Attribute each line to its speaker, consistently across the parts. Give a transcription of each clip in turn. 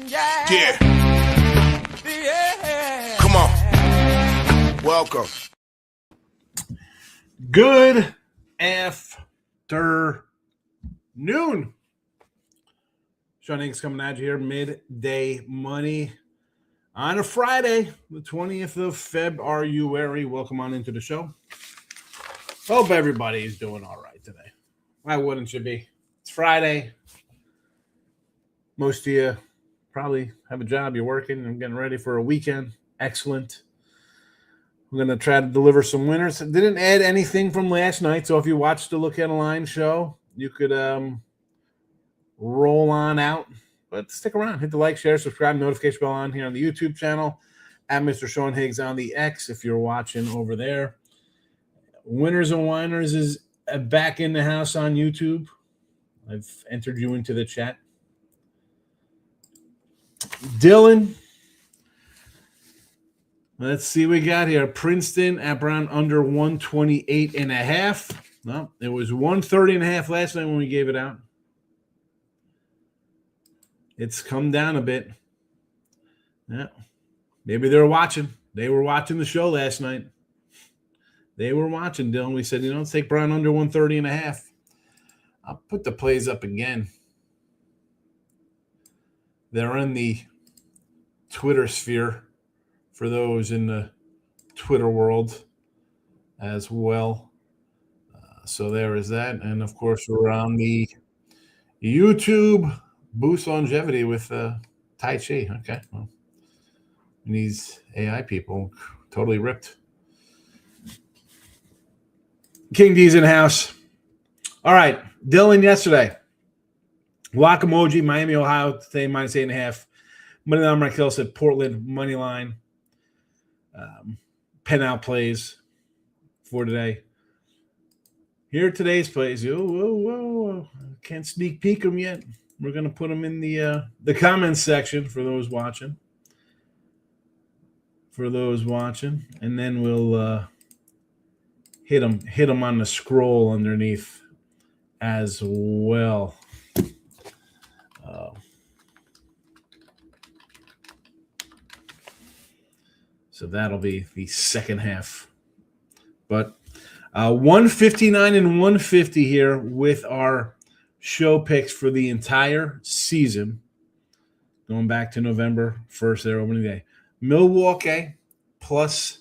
Speaker 1: Yeah. Come on. Welcome.
Speaker 2: Good afternoon. Sean Higgs coming at you here, midday money on a Friday, the 20th of February. Welcome on into the show. Hope everybody is doing all right today. Why wouldn't you be? It's Friday. Most of you probably have a job, you're working, and getting ready for a weekend. Excellent. We're going to try to deliver some winners. Didn't add anything from last night, so if you watched the Look at a Line show, you could roll on out. But stick around. Hit the like, share, subscribe, notification bell on here on the YouTube channel. At Mr. Sean Higgs on the X if you're watching over there. Winners and Winers is back in the house on YouTube. I've entered you into the chat. Dylan, let's see what we got here. Princeton at Brown under 128.5. No, it was 130.5 last night when we gave it out. It's come down a bit. Yeah, maybe they're watching. They were watching the show last night. They were watching, Dylan. We said, let's take Brown under 130.5. I'll put the plays up again. They're in the Twitter sphere for those in the Twitter world as well. So there is that. And, of course, we're on the YouTube Boost Longevity with Tai Chi. Okay. Well, and these AI people totally ripped. King D's in the house. All right. Dylan yesterday. Lock emoji, Miami, Ohio, today minus 8.5. Money line, Markel said Portland, money line. Pen out plays for today. Here are today's plays. Whoa. Can't sneak peek them yet. We're going to put them in the comments section for those watching. And then we'll hit them on the scroll underneath as well. So that'll be the second half. But 159 and 150 here with our show picks for the entire season. Going back to November 1st, their opening day. Milwaukee plus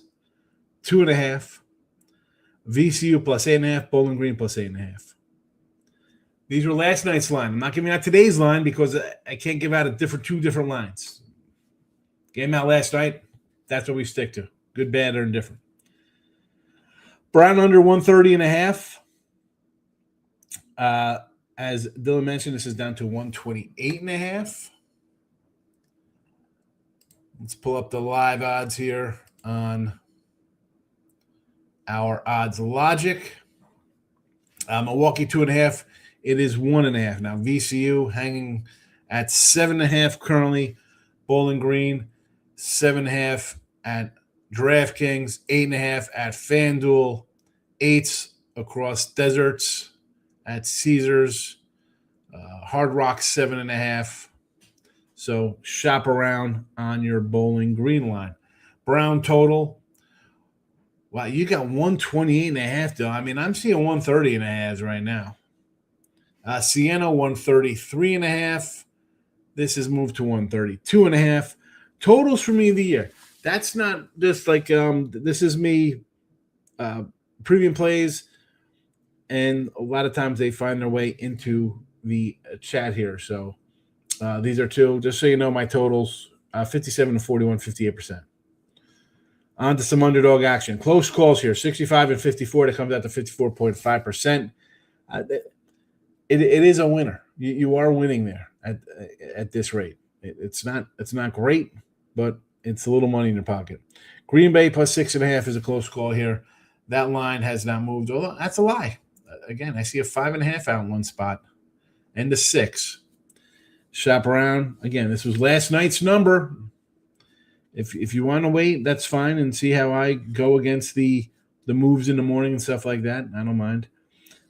Speaker 2: 2.5. VCU plus 8.5. Bowling Green plus 8.5. These were last night's line. I'm not giving out today's line because I can't give out two different lines. Game out last night. That's what we stick to. Good, bad, or indifferent. Brown under 130.5. As Dylan mentioned, this is down to 128.5. Let's pull up the live odds here on our odds logic. Milwaukee 2.5. It is 1.5. Now, VCU hanging at 7.5 currently. Bowling Green, 7.5 at DraftKings, 8.5 at FanDuel, 8s across deserts at Caesars, Hard Rock 7.5. So shop around on your Bowling Green line. Brown total. Wow, you got 128.5 though. I mean, I'm seeing 130.5 right now. Siena 133.5. This has moved to 132.5. Totals for me of the year. That's not just like this is me premium plays, and a lot of times they find their way into the chat here. So these are two. Just so you know, my totals: 57 to 41, 58%. On to some underdog action. Close calls here: 65 and 54. That comes out to 54.5%. It is a winner. You are winning there at this rate. It's not great, but it's a little money in your pocket. Green Bay plus 6.5 is a close call here. That line has not moved. Although that's a lie. Again, I see a 5.5 out in one spot and a 6. Shop around. Again, this was last night's number. If you want to wait, that's fine, and see how I go against the moves in the morning and stuff like that. I don't mind.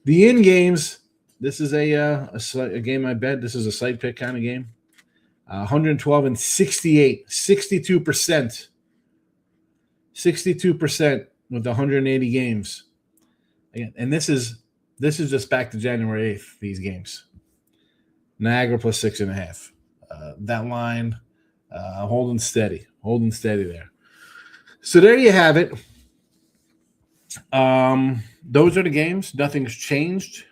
Speaker 2: The in games. This is a game I bet. This is a side pick kind of game. 112 and 68, 62%. 62% with 180 games. Again, and this is just back to January 8th, these games. Niagara plus 6.5. That line holding steady there. So there you have it. Those are the games. Nothing's changed.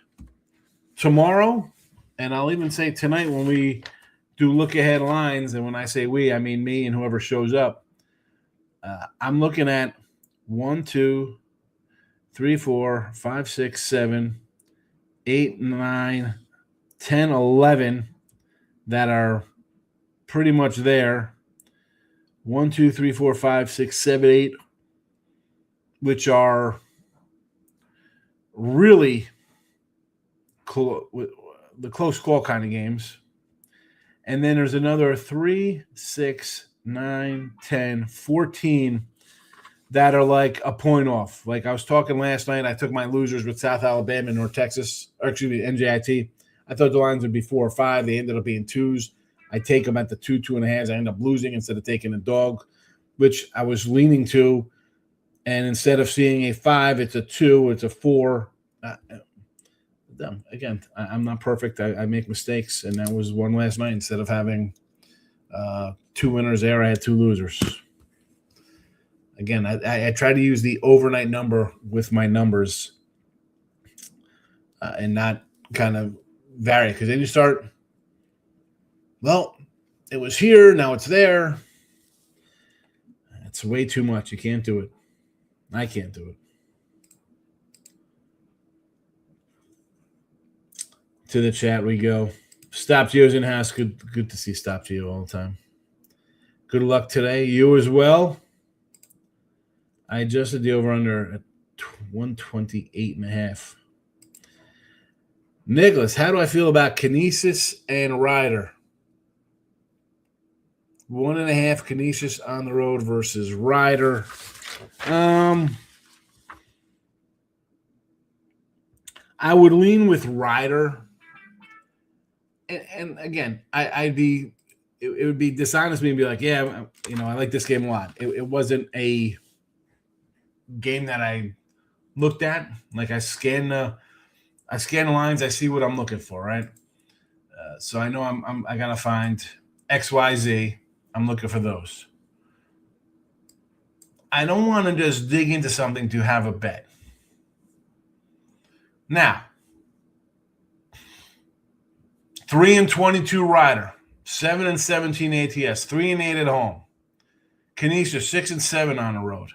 Speaker 2: Tomorrow, and I'll even say tonight when we do look-ahead lines, and when I say we, I mean me and whoever shows up, I'm looking at 1, 2, 3, 4, 5, 6, 7, 8, 9, 10, 11 that are pretty much there. 1, 2, 3, 4, 5, 6, 7, 8, which are really the close call kind of games. And then there's another 3, 6, 9, 10, 14 that are like a point off. Like I was talking last night, I took my losers with South Alabama and North Texas, or excuse me, NJIT. I thought the lines would be 4 or 5. They ended up being 2s. I take them at the 2, 2.5. I end up losing instead of taking a dog, which I was leaning to. And instead of seeing a 5, it's a 2, it's a 4. Again, I'm not perfect. I make mistakes, and that was one last night. Instead of having 2 winners there, I had 2 losers. Again, I try to use the overnight number with my numbers and not kind of vary, because then you start, well, it was here, now it's there. It's way too much. You can't do it. I can't do it. To the chat we go. Stop Gio's in house. Good to see Stop Gio all the time. Good luck today. You as well. I adjusted the over-under at 128.5. Nicholas, how do I feel about Kinesis and Ryder? 1.5 Kinesis on the road versus Ryder. I would lean with Ryder. And again, it would be dishonest of me to be like, yeah, I like this game a lot. It wasn't a game that I looked at. Like I scan the lines, I see what I'm looking for, right? So I know I gotta find XYZ. I'm looking for those. I don't want to just dig into something to have a bet. Now, 3-22 Ryder, 7-17 ATS, 3-8 at home. Kinesis 6-7 on the road.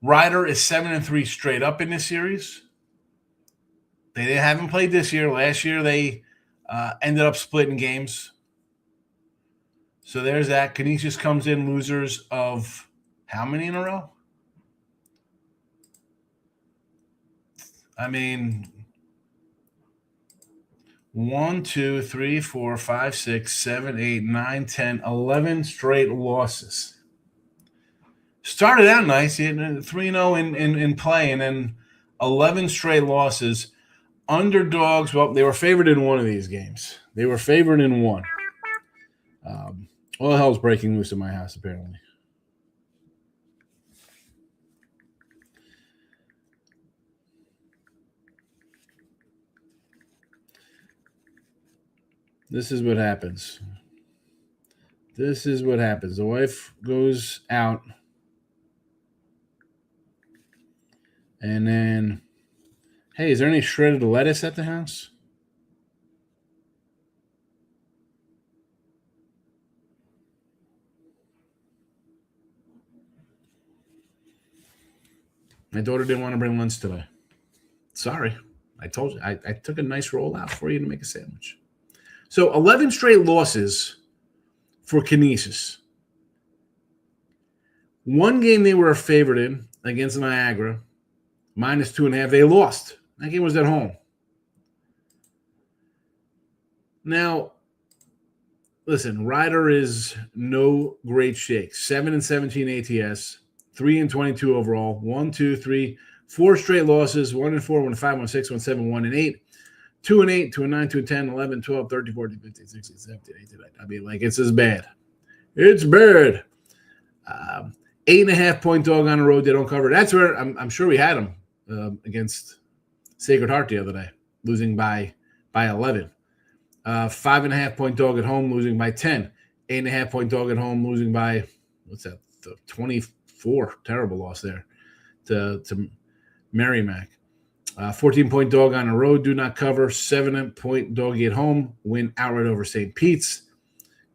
Speaker 2: Ryder is 7-3 straight up in this series. They haven't played this year. Last year they ended up splitting games. So there's that. Kinesis comes in losers of how many in a row? I mean, 1, 2, 3, 4, 5, 6, 7, 8, 9, 10, 11 straight losses. Started out nice, 3-0 in play, and then 11 straight losses. Underdogs, well, they were favored in one of these games. They were favored in one. All hell's breaking loose in my house, apparently. This is what happens. The wife goes out, and then, hey, is there any shredded lettuce at the house? My daughter didn't want to bring lunch today. Sorry. I told you. I took a nice roll out for you to make a sandwich. So 11 straight losses for Kinesis. One game they were a favorite in against Niagara, -2.5. They lost. That game was at home. Now, listen, Ryder is no great shake. 7-17 ATS, 3-22 overall. 1, 2, 3, 4 straight losses. 1-4, 1-5, 1-6, 1-7, 1-8. 2 and 8, 2 and 9, 2 and 10, 11, 12, 13, 14, 15, 16, 17, 18, 19. I mean, like, it's as bad. It's bad. 8.5-point dog on the road. They don't cover. That's where I'm sure we had them against Sacred Heart the other day, losing by 11. 5.5-point dog at home, losing by 10. 8.5-point dog at home, losing by, what's that, 24. Terrible loss there to Merrimack. 14-point dog on the road, do not cover. 7-point doggy at home, win outright over St. Pete's.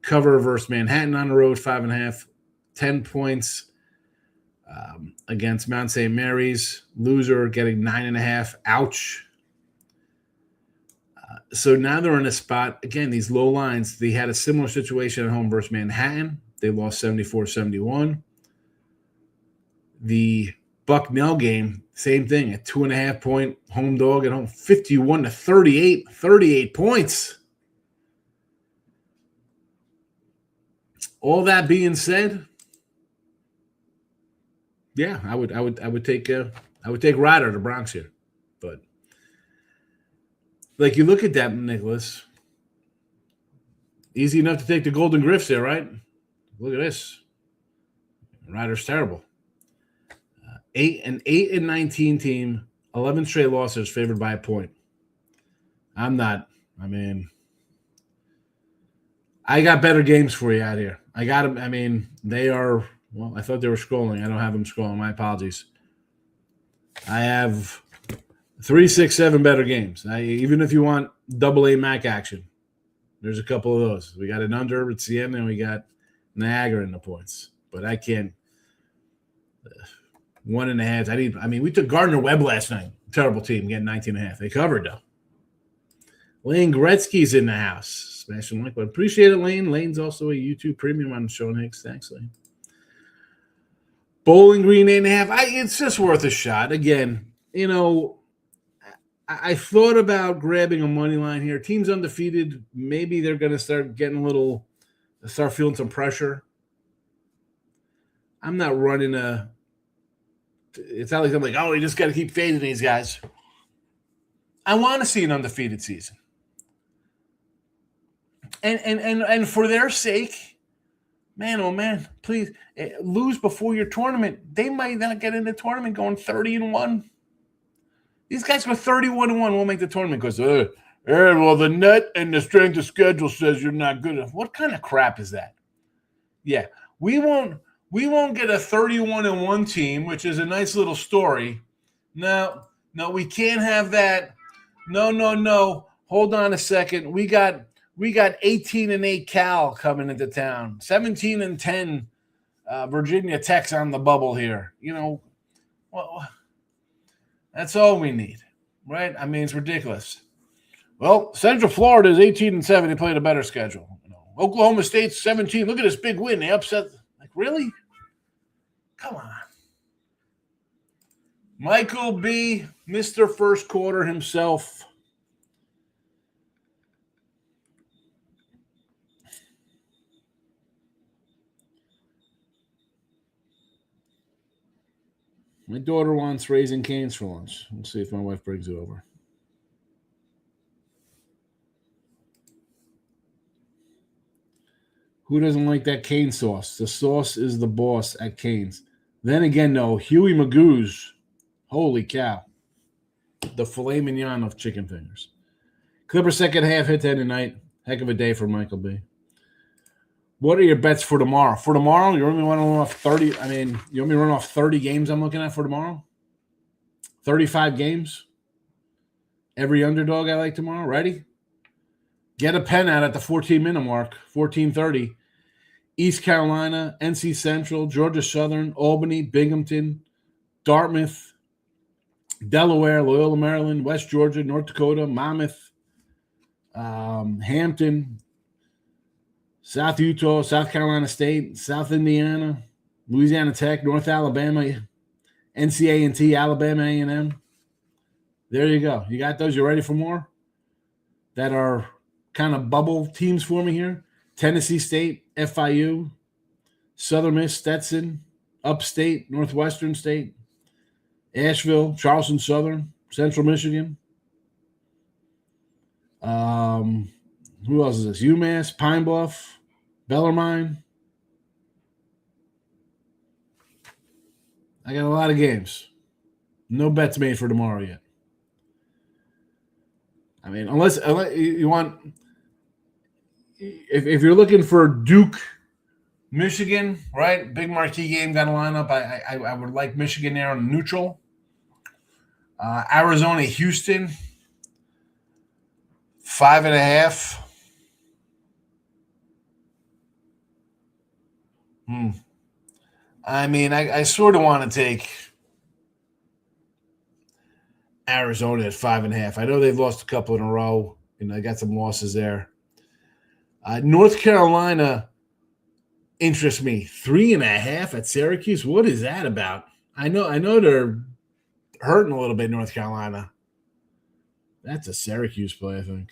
Speaker 2: Cover versus Manhattan on the road, 5.5. 10 points against Mount St. Mary's. Loser getting 9.5. Ouch. So now they're in a spot. Again, these low lines, they had a similar situation at home versus Manhattan. They lost 74-71. The Bucknell game, same thing, a 2.5-point home dog at home, 51-38, 38 points. All that being said, yeah, I would take Ryder to Bronx here, but like, you look at that, Nicholas, easy enough to take the Golden Griffs there, right? Look at this, Ryder's terrible. 8-19 team, 11 straight losses, favored by a point. I got better games for you out here. I got them. I mean, they are. Well, I thought they were scrolling. I don't have them scrolling. My apologies. I have 3, 6, 7 better games. Even if you want AA MAC action, there's a couple of those. We got an under at the end, and we got Niagara in the points. But I can't. 1.5. We took Gardner Webb last night. Terrible team, getting 19.5. They covered, though. Lane Gretzky's in the house. Smash and like, but appreciate it, Lane. Lane's also a YouTube premium on Sean Hicks. Thanks, Lane. Bowling Green 8.5. It's just worth a shot. Again, I thought about grabbing a money line here. Team's undefeated. Maybe they're going to start feeling some pressure. I'm not running it's not like I'm like, oh, you just got to keep fading these guys. I want to see an undefeated season. And for their sake, man, oh man, please lose before your tournament. They might not get in the tournament going 30-1. These guys go 31-1 won't make the tournament because, well, the net and the strength of schedule says you're not good enough. What kind of crap is that? Yeah, we won't get a 31-1 team, which is a nice little story. No, we can't have that. No. Hold on a second. We got 18-8 Cal coming into town. 17-10 Virginia Tech's on the bubble here. Well, that's all we need, right? It's ridiculous. Well, Central Florida is 18-7. They played a better schedule. Oklahoma State's 17. Look at this big win. They upset. Like, really? Come on. Michael B., Mr. First Quarter himself. My daughter wants Raising Cane's for lunch. We'll see if my wife brings it over. Who doesn't like that cane sauce? The sauce is the boss at Cane's. Then again, though, Huey Magoo's. Holy cow. The filet mignon of chicken fingers. Clippers second half hit to end tonight. Heck of a day for Michael B. What are your bets for tomorrow? For tomorrow, you want me to run off 30? You want me to run off 30 games I'm looking at for tomorrow? 35 games? Every underdog I like tomorrow? Ready? Get a pen out at the 14-minute mark, 14:30. East Carolina, NC Central, Georgia Southern, Albany, Binghamton, Dartmouth, Delaware, Loyola, Maryland, West Georgia, North Dakota, Monmouth, Hampton, South Utah, South Carolina State, South Indiana, Louisiana Tech, North Alabama, NC Alabama A&M. There you go. You got those? You ready for more? That are kind of bubble teams for me here. Tennessee State, FIU, Southern Miss, Stetson, Upstate, Northwestern State, Asheville, Charleston Southern, Central Michigan. Who else is this? UMass, Pine Bluff, Bellarmine. I got a lot of games. No bets made for tomorrow yet. I mean, unless you want, if you're looking for Duke, Michigan, right? Big marquee game got to line up. I would like Michigan there on neutral. Arizona, Houston, 5.5. I mean, I sort of want to take Arizona at 5.5. I know they've lost a couple in a row, and I got some losses there. North Carolina interests me. 3.5 at Syracuse. What is that about? I know they're hurting a little bit, North Carolina. That's a Syracuse play, I think.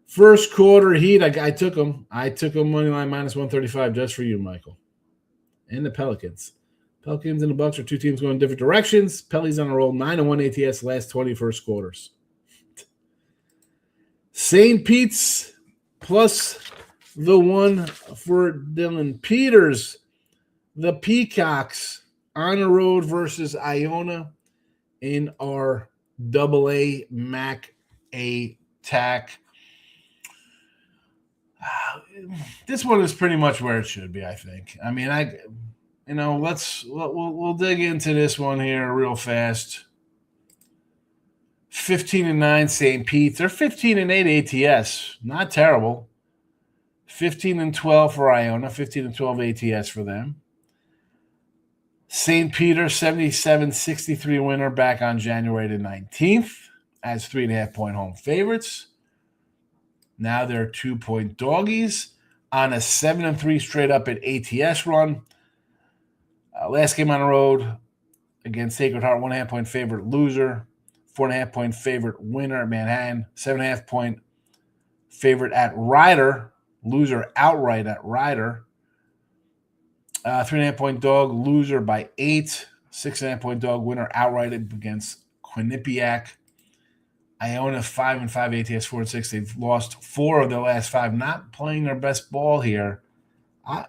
Speaker 2: First quarter Heat, I took them. I took them money line minus 135 just for you, Michael. And the Pelicans. Pelicans and the Bucks are two teams going different directions. Pelly's on a roll, 9-1 ATS last 20 first quarters. St. Pete's plus the one for Dylan Peters. The Peacocks on the road versus Iona in our AA MAC attack. This one is pretty much where it should be, I think. I mean, we'll dig into this one here real fast. 15-9 St. Pete's. They're 15-8 ATS. Not terrible. 15-12 for Iona. 15-12 ATS for them. St. Peter 77-63 winner back on January the 19th as 3.5-point home favorites. Now they're 2-point doggies on a 7-3 straight up at ATS run. Last game on the road against Sacred Heart, 1.5-point favorite loser, 4.5-point favorite winner at Manhattan, 7.5-point favorite at Ryder, loser outright at Ryder. 3.5-point dog, loser by 8. 6.5-point dog, winner outright against Quinnipiac. Iona 5-5 ATS 4-6. They've lost 4 of their last 5. Not playing their best ball here. I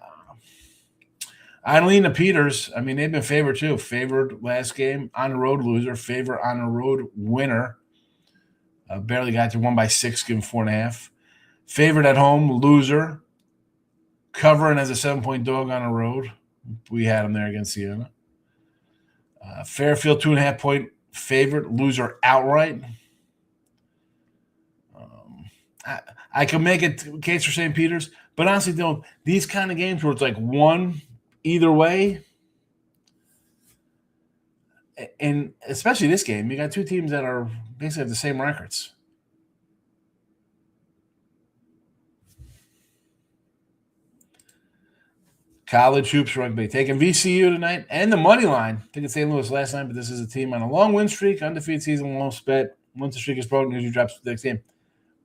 Speaker 2: lean to Peters. I mean, they've been favored too. Favored last game on the road, loser. Favored on the road, winner. Barely got to 1 by 6, given 4.5. Favored at home, loser. Covering as a 7-point dog on the road. We had them there against Siena. Fairfield 2.5-point favorite, loser outright. I can make a case for St. Peter's, but honestly, these kind of games where it's like one either way, and especially this game, you got two teams that are basically have the same records. College hoops rugby taking VCU tonight and the money line. I think it's St. Louis last night, but this is a team on a long win streak, undefeated season, lowest bet. Once the streak is broken, usually drops the next game.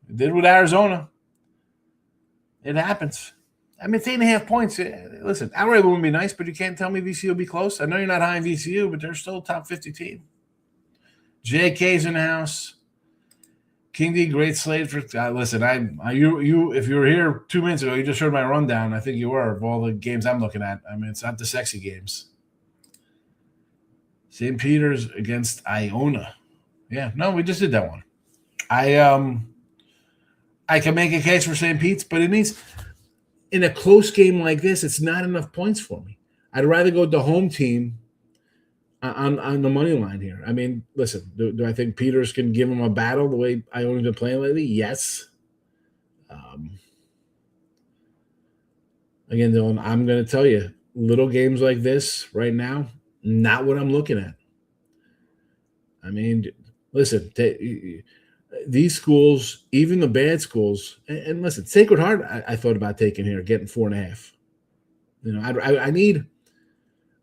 Speaker 2: It did with Arizona. It happens. I mean, it's 8.5 points. Listen, outright wouldn't be nice, but you can't tell me VCU will be close. I know you're not high in VCU, but they're still a top 50 team. JK's in the house. King D, great slate for. Listen, you. If you were here 2 minutes ago, you just heard my rundown. I think you were of all the games I'm looking at. I mean, it's not the sexy games. St. Peter's against Iona. Yeah, no, we just did that one. I can make a case for St. Pete's, but it needs in a close game like this, it's not enough points for me. I'd rather go with the home team on the money line here. I mean, listen, do I think Peters can give him a battle the way Iona's been playing lately? Yes. Again, Dylan, I'm going to tell you, little games like this right now, not what I'm looking at. I mean, listen, these schools, even the bad schools, and listen, Sacred Heart, I thought about taking here, getting 4.5. You know, I need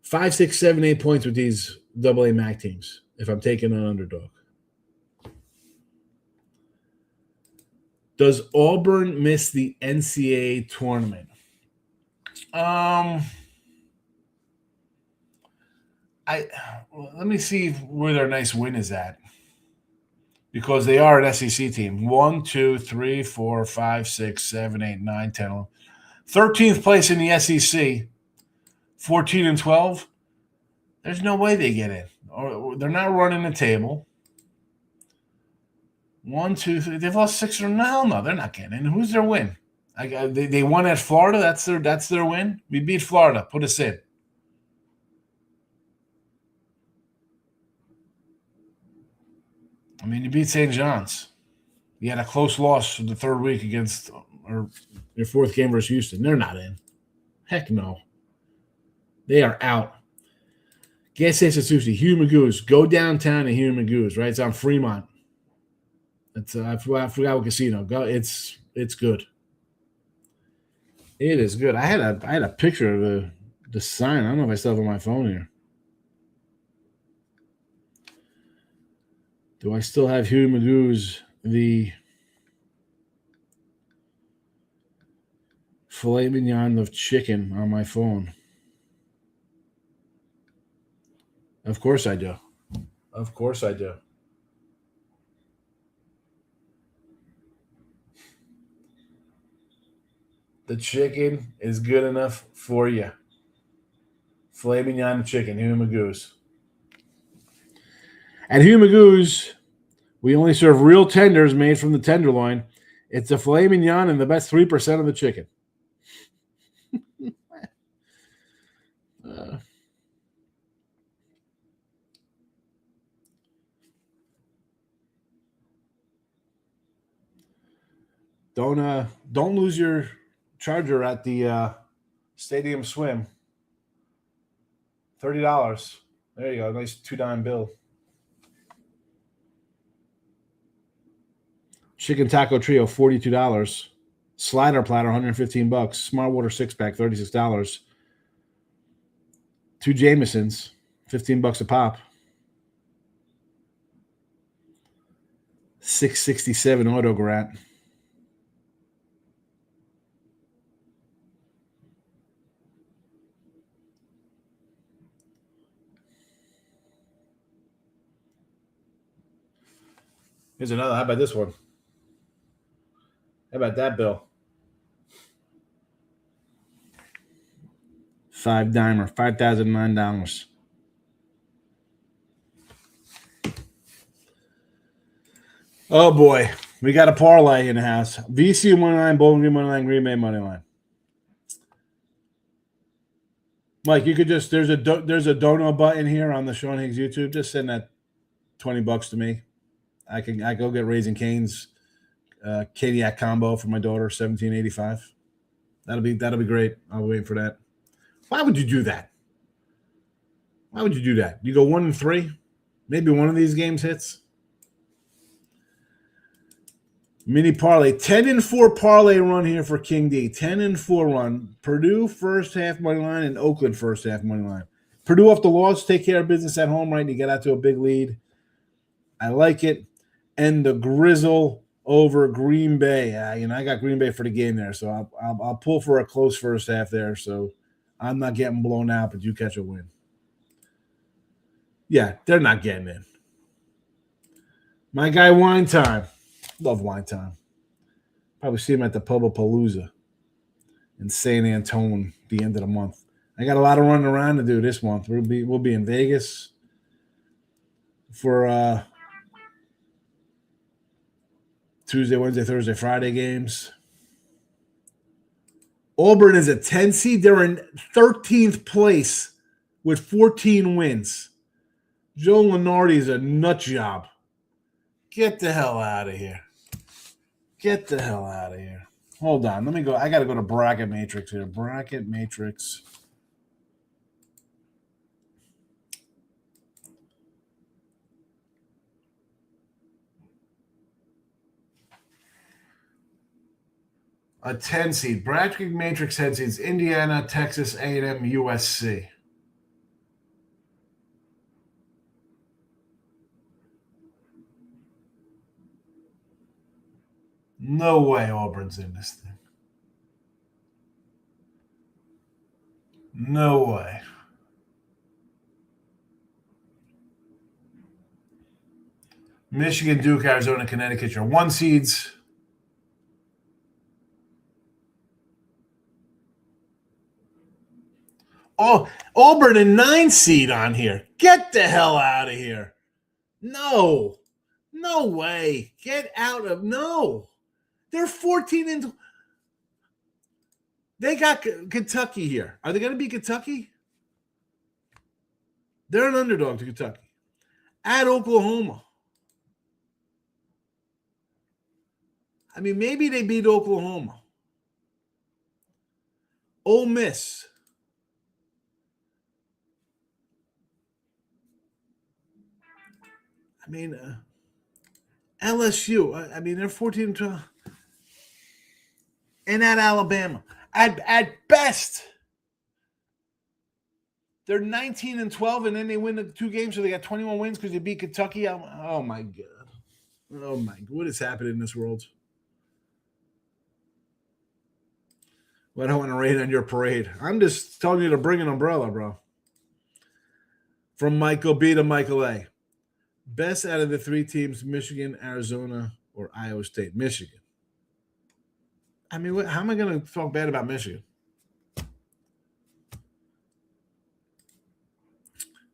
Speaker 2: 5, 6, 7, 8 points with these AA MAC teams if I'm taking an underdog. Does Auburn miss the NCAA tournament? Let me see where their nice win is at. because they are an SEC team. 1, 2, 3, 4, 5, 6, 7, 8, 9, 10, 11. 13th place in the SEC, 14 and 12. There's no way they get in. Or they're not running the table. 1, 2, 3. They've lost 6 or no, they're not getting in. Who's their win? They won at Florida. That's their win. We beat Florida. Put us in. I mean, you beat St. John's. You had a close loss in the third week against or your fourth game versus Houston. They're not in. Heck no. They are out. Gas Station Sushi, Hugh Magoo's. Go downtown to Hugh Magoo's, right? It's on Fremont. It's I forgot what casino. Go. It's good. It is good. I had a picture of the sign. I don't know if I still have it on my phone here. Do I still have Hugh Magoo's the filet mignon of chicken on my phone? Of course I do. Of course I do. The chicken is good enough for you. Filet mignon chicken, Hugh Magoo's. At Hugh Magoo's, we only serve real tenders made from the tenderloin. It's a filet mignon and the best 3% of the chicken. Don't lose your charger at the Stadium Swim. $30. There you go. Nice $2 bill. Chicken taco trio, $42. Slider platter, $115. Smart water 6-pack, $36. 2 Jamesons, $15 a pop. $6.67 Autograt. Here's another. How about this one? How about that bill? $5, $5,009. Oh boy, we got a parlay in the house. VCU money line, Bowling Green money line, Green Bay money line. Mike, you could just there's a dono button here on the Sean Higgs YouTube. Just send that $20 to me. I go get Raising Cane's Caniac combo for my daughter, $17.85. That'll be great. I'll wait for that. Why would you do that? Why would you do that? You go 1-3, maybe one of these games hits. Mini parlay, 10-4 parlay run here for King D. 10-4 run. Purdue first half money line and Oakland first half money line. Purdue off the loss, take care of business at home, right? And you get out to a big lead. I like it. And the Grizzle over Green Bay. I got Green Bay for the game there, so I'll pull for a close first half there. So I'm not getting blown out, but you catch a win. Yeah, they're not getting in. My guy Wine Time. Love Wine Time. Probably see him at the Pubapalooza in San Antone the end of the month. I got a lot of running around to do this month. We'll be in Vegas for Tuesday, Wednesday, Thursday, Friday games. Auburn is a 10 seed. They're in 13th place with 14 wins. Joe Lunardi is a nut job. Get the hell out of here. Get the hell out of here. Hold on. Let me go. I got to go to Bracket Matrix here. Bracket Matrix. A 10 seed. Bracket Matrix 10 seeds. Indiana, Texas, A&M, USC. No way Auburn's in this thing. No way. Michigan, Duke, Arizona, Connecticut, your 1 seeds. Oh, Auburn, a 9 seed on here. Get the hell out of here. No. No way. Get out of no. They're 14 and they got Kentucky here. Are they going to beat Kentucky? They're an underdog to Kentucky. At Oklahoma. I mean, maybe they beat Oklahoma. Ole Miss. I mean, LSU. I mean, they're 14 and 12. And at Alabama. At best, they're 19 and 12, and then they win the 2 games, so they got 21 wins because they beat Kentucky. Oh, my God. Oh, my God. What is happening in this world? Well, I don't want to rain on your parade. I'm just telling you to bring an umbrella, bro. From Michael B to Michael A. Best out of the 3 teams, Michigan, Arizona, or Iowa State? Michigan. I mean, how am I going to talk bad about Michigan?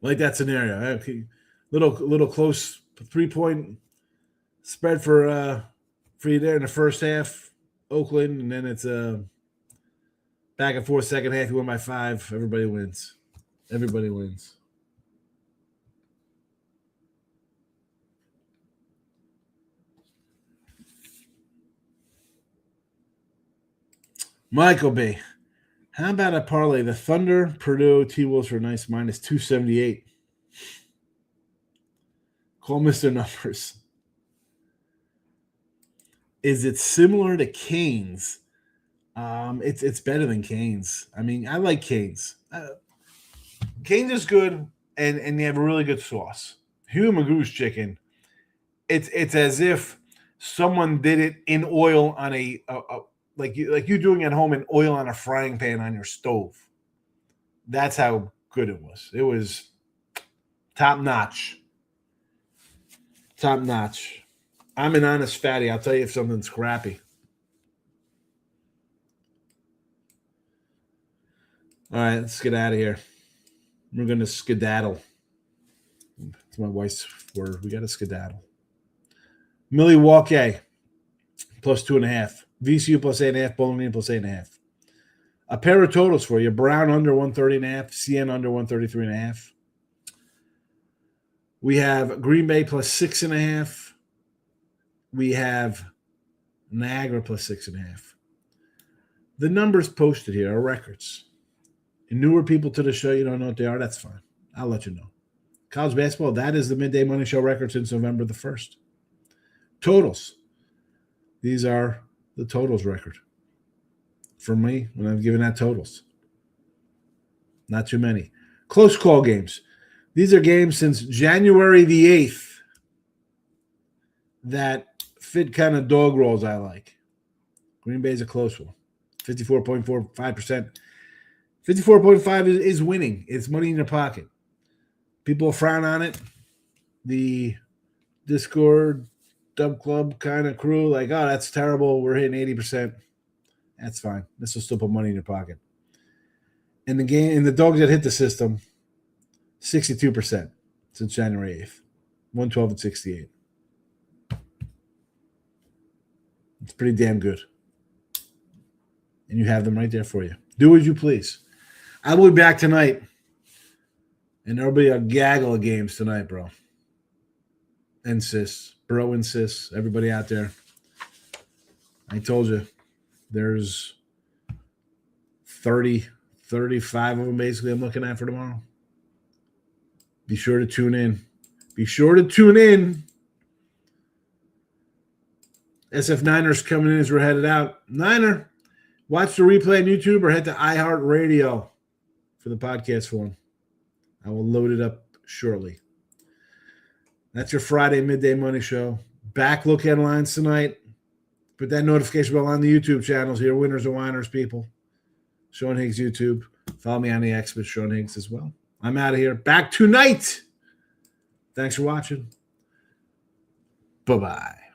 Speaker 2: Like that scenario. Okay. Little close 3-point spread for you there in the first half, Oakland, and then it's back and forth second half. You win by 5. Everybody wins. Everybody wins. Michael B. How about a parlay? The Thunder, Purdue, T-Wolves for a nice minus 278. Call Mr. Numbers. Is it similar to Canes? It's better than Canes. I mean, I like Canes. Canes is good, and they have a really good sauce. Hugh Magoo's chicken. It's as if someone did it in oil on a like you doing at home in oil on a frying pan on your stove. That's how good it was. It was top notch. Top notch. I'm an honest fatty. I'll tell you if something's crappy. All right, let's get out of here. We're going to skedaddle. It's my wife's word. We got to skedaddle. Milwaukee plus 2.5. VCU plus 8.5. Bowling Green plus 8.5. A pair of totals for you. Brown under 130.5. CN under 133.5. We have Green Bay plus 6.5. We have Niagara plus 6.5. The numbers posted here are records. And newer people to the show, you don't know what they are, that's fine. I'll let you know. College basketball, that is the Midday Money Show record since November the 1st. Totals. These are the totals record. For me, when I'm giving out totals. Not too many. Close call games. These are games since January the 8th that fit kind of dog rolls I like. Green Bay's a close one. 54.45%. 54.5 is winning. It's money in your pocket. People frown on it. The Discord, Dub Club kind of crew, like, oh, that's terrible. We're hitting 80%. That's fine. This will still put money in your pocket. In the game, in the dogs that hit the system, 62% since January 8th. 112 and 68. It's pretty damn good. And you have them right there for you. Do as you please. I will be back tonight. And there'll be a gaggle of games tonight, bro. And sis. Bro and sis. Everybody out there. I told you. There's 30, 35 of them basically I'm looking at for tomorrow. Be sure to tune in. Be sure to tune in. SF Niners coming in as we're headed out. Niner, watch the replay on YouTube or head to iHeartRadio for the podcast form. I will load it up shortly. That's your Friday Midday Money Show. Back look headlines tonight. Put that notification bell on the YouTube channels here. Winners and whiners, people. Sean Higgs YouTube. Follow me on the X with Sean Higgs as well. I'm out of here. Back tonight. Thanks for watching. Bye-bye.